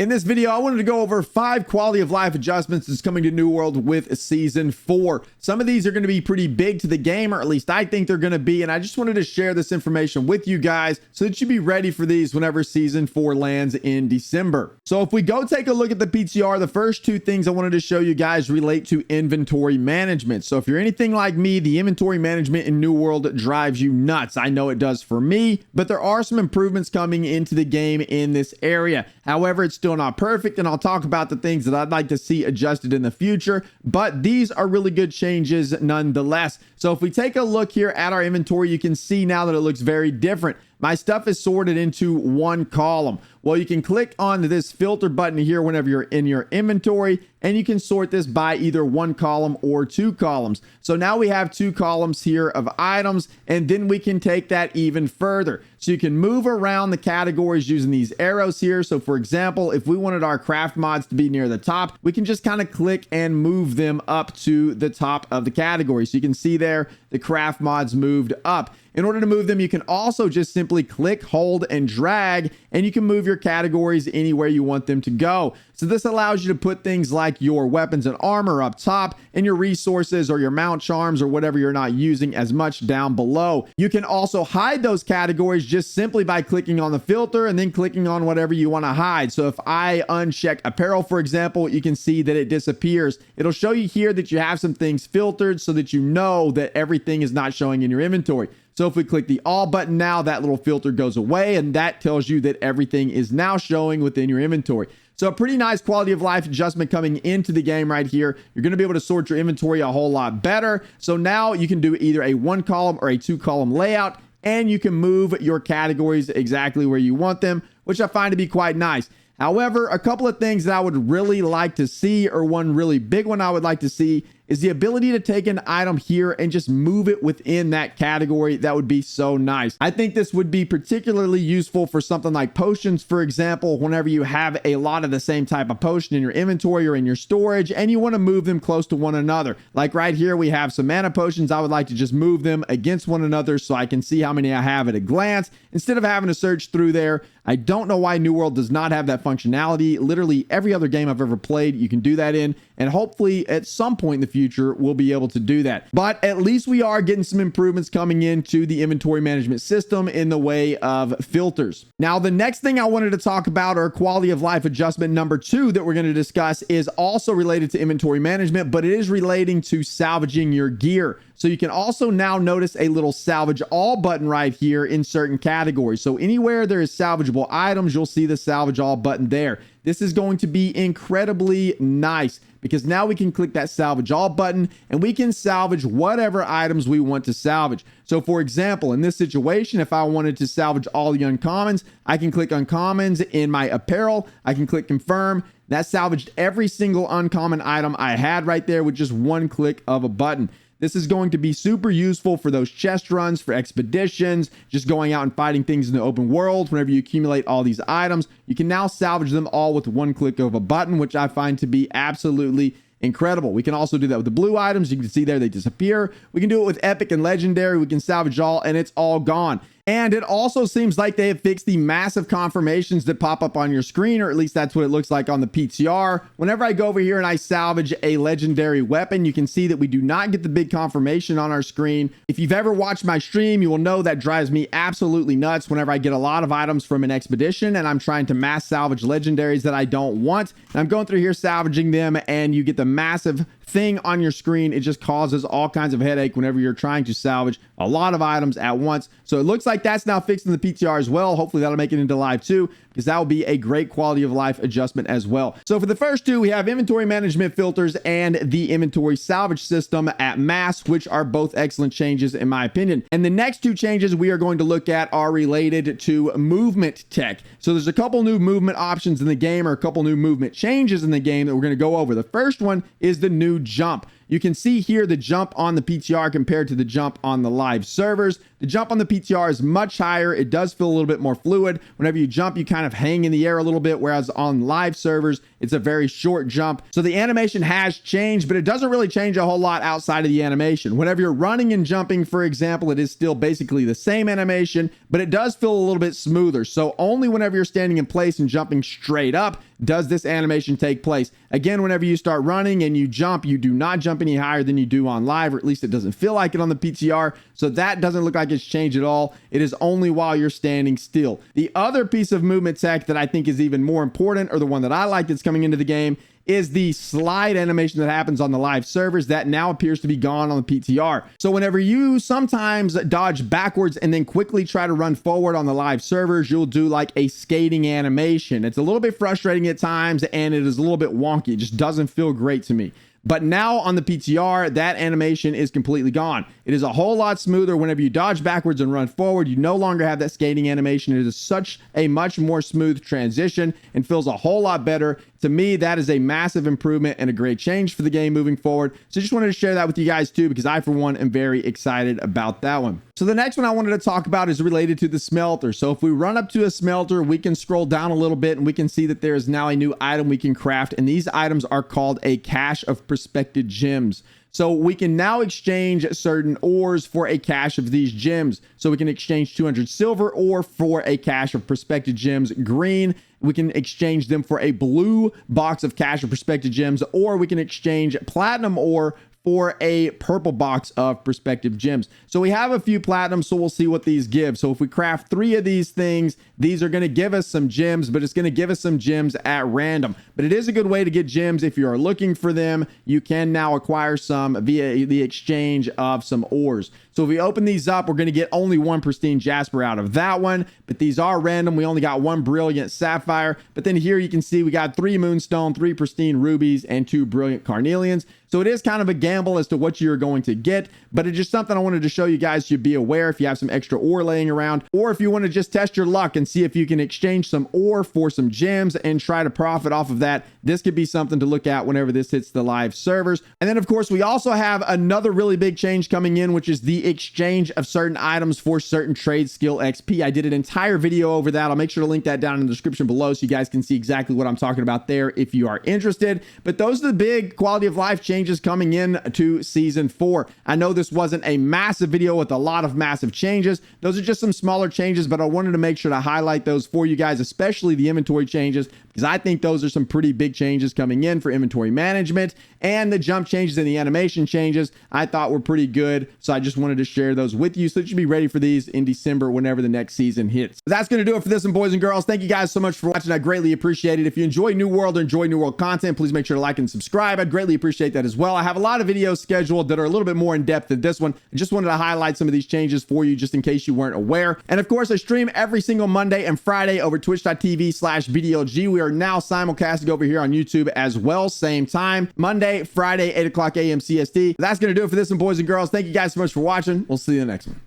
In this video, I wanted to go over 5 quality of life adjustments that's coming to New World with Season 4. Some of these are going to be pretty big to the game, or at least I think they're going to be, and I just wanted to share this information with you guys so that you be ready for these whenever Season 4 lands in December. So if we go take a look at the PTR, the first 2 things I wanted to show you guys relate to inventory management. So if you're anything like me, the inventory management in New World drives you nuts. I know it does for me, but there are some improvements coming into the game in this area. However, it's still not perfect, and I'll talk about the things that I'd like to see adjusted in the future, but these are really good changes nonetheless. So if we take a look here at our inventory, you can see now that it looks very different. My stuff is sorted into one column. Well, you can click on this filter button here whenever you're in your inventory, and you can sort this by either one column or 2 columns. So now we have 2 columns here of items, and then we can take that even further. So you can move around the categories using these arrows here. So for example, if we wanted our craft mods to be near the top, we can just kind of click and move them up to the top of the category. So you can see there, the craft mods moved up. In order to move them, you can also just simply click, hold, and drag, and you can move your categories anywhere you want them to go. So this allows you to put things like your weapons and armor up top, and your resources or your mount charms or whatever you're not using as much down below. You can also hide those categories just simply by clicking on the filter and then clicking on whatever you want to hide. So if I uncheck apparel, for example, you can see that it disappears. It'll show you here that you have some things filtered so that you know that everything is not showing in your inventory. So if we click the all button now, that little filter goes away, and that tells you that everything is now showing within your inventory. So a pretty nice quality of life adjustment coming into the game right here. You're going to be able to sort your inventory a whole lot better. So now you can do either a 1 column or a 2 column layout, and you can move your categories exactly where you want them, which I find to be quite nice. However, a couple of things that I would really like to see, or one really big one I would like to see, is the ability to take an item here and just move it within that category. That would be so nice. I think this would be particularly useful for something like potions, for example, whenever you have a lot of the same type of potion in your inventory or in your storage, and you want to move them close to one another. Like right here, we have some mana potions. I would like to just move them against one another so I can see how many I have at a glance, instead of having to search through there. I don't know why New World does not have that functionality. Literally every other game I've ever played, you can do that in, and hopefully at some point in the future, we'll be able to do that. But at least we are getting some improvements coming into the inventory management system in the way of filters. Now, the next thing I wanted to talk about, or quality of life adjustment number 2 that we're going to discuss, is also related to inventory management, but it is relating to salvaging your gear. So you can also now notice a little salvage all button right here in certain categories. So anywhere there is salvageable items, you'll see the salvage all button there. This is going to be incredibly nice because now we can click that salvage all button and we can salvage whatever items we want to salvage. So for example, in this situation, if I wanted to salvage all the uncommons, I can click uncommons in my apparel. I can click confirm. That salvaged every single uncommon item I had right there with just one click of a button. This is going to be super useful for those chest runs, for expeditions, just going out and fighting things in the open world. Whenever you accumulate all these items, you can now salvage them all with one click of a button, which I find to be absolutely incredible. We can also do that with the blue items. You can see there they disappear. We can do it with epic and legendary. We can salvage all, and it's all gone. And it also seems like they have fixed the massive confirmations that pop up on your screen, or at least that's what it looks like on the PTR. Whenever I go over here and I salvage a legendary weapon, you can see that we do not get the big confirmation on our screen. If you've ever watched my stream, you will know that drives me absolutely nuts whenever I get a lot of items from an expedition and I'm trying to mass salvage legendaries that I don't want. And I'm going through here salvaging them, and you get the massive thing on your screen. It just causes all kinds of headache whenever you're trying to salvage a lot of items at once. So it looks like that's now fixed in the PTR as well. Hopefully that'll make it into live too, because that will be a great quality of life adjustment as well. So for the first 2, we have inventory management filters and the inventory salvage system at mass, which are both excellent changes in my opinion. And the next 2 changes we are going to look at are related to movement tech. So there's a couple new movement options in the game, or a couple new movement changes in the game that we're going to go over. The first one is the new jump. You can see here the jump on the PTR compared to the jump on the live servers. The The jump on the PTR is much higher. It does feel a little bit more fluid. Whenever you jump, you kind of hang in the air a little bit, whereas on live servers, it's a very short jump. So the animation has changed, but it doesn't really change a whole lot outside of the animation. Whenever you're running and jumping, for example, it is still basically the same animation, but it does feel a little bit smoother. So only whenever you're standing in place and jumping straight up does this animation take place. Again, whenever you start running and you jump, you do not jump any higher than you do on live, or at least it doesn't feel like it on the PTR. So that doesn't look like it's changed at all. It is only while you're standing still. The other piece of movement tech that I think is even more important, or the one that I like that's coming into the game, is the slide animation that happens on the live servers that now appears to be gone on the PTR. So whenever you sometimes dodge backwards and then quickly try to run forward on the live servers, you'll do like a skating animation. It's a little bit frustrating at times, and it is a little bit wonky. It just doesn't feel great to me. But now on the PTR, that animation is completely gone. It is a whole lot smoother. Whenever you dodge backwards and run forward, you no longer have that skating animation. It is such a much more smooth transition and feels a whole lot better. To me, that is a massive improvement and a great change for the game moving forward. So just wanted to share that with you guys too, because I, for one, am very excited about that one. So the next one I wanted to talk about is related to the smelter. So if we run up to a smelter, we can scroll down a little bit and we can see that there is now a new item we can craft. And these items are called a cache of prospected gems. So we can now exchange certain ores for a cache of these gems. So we can exchange 200 silver ore for a cache of prospected gems green. We can exchange them for a blue box of cache of prospected gems, or we can exchange platinum ore for a purple box of prospective gems. So we have a few platinum, so we'll see what these give. So if we craft 3 of these things, these are going to give us some gems, but it's going to give us some gems at random. But it is a good way to get gems if you are looking for them. You can now acquire some via the exchange of some ores. So if we open these up, we're going to get only 1 pristine jasper out of that one, but these are random. We only got 1 brilliant sapphire, but then here you can see we got 3 moonstone, 3 pristine rubies, and 2 brilliant carnelians. So it is kind of a gamble as to what you're going to get, but it's just something I wanted to show you guys to be aware if you have some extra ore laying around, or if you want to just test your luck and see if you can exchange some ore for some gems and try to profit off of that. This could be something to look at whenever this hits the live servers. And then of course, we also have another really big change coming in, which is the exchange of certain items for certain trade skill XP. I did an entire video over that. I'll make sure to link that down in the description below so you guys can see exactly what I'm talking about there if you are interested. But those are the big quality of life changes coming in to season 4. I know this wasn't a massive video with a lot of massive changes. Those are just some smaller changes, but I wanted to make sure to highlight those for you guys, especially the inventory changes, because I think those are some pretty big changes coming in for inventory management, and the jump changes and the animation changes I thought were pretty good. So I just wanted to share those with you so that you be ready for these in December whenever the next season hits. But that's going to do it for this one, boys and girls. Thank you guys so much for watching. I greatly appreciate it. If you enjoy New World or enjoy New World content, please make sure to like and subscribe. I'd greatly appreciate that as well. I have a lot of videos scheduled that are a little bit more in depth than this one. I just wanted to highlight some of these changes for you just in case you weren't aware. And of course, I stream every single Monday and Friday over twitch.tv/BDLG. We are now simulcasting over here on YouTube as well. Same time, Monday, Friday, 8 o'clock a.m. CST. That's going to do it for this one, boys and girls. Thank you guys so much for watching. We'll see you in the next one.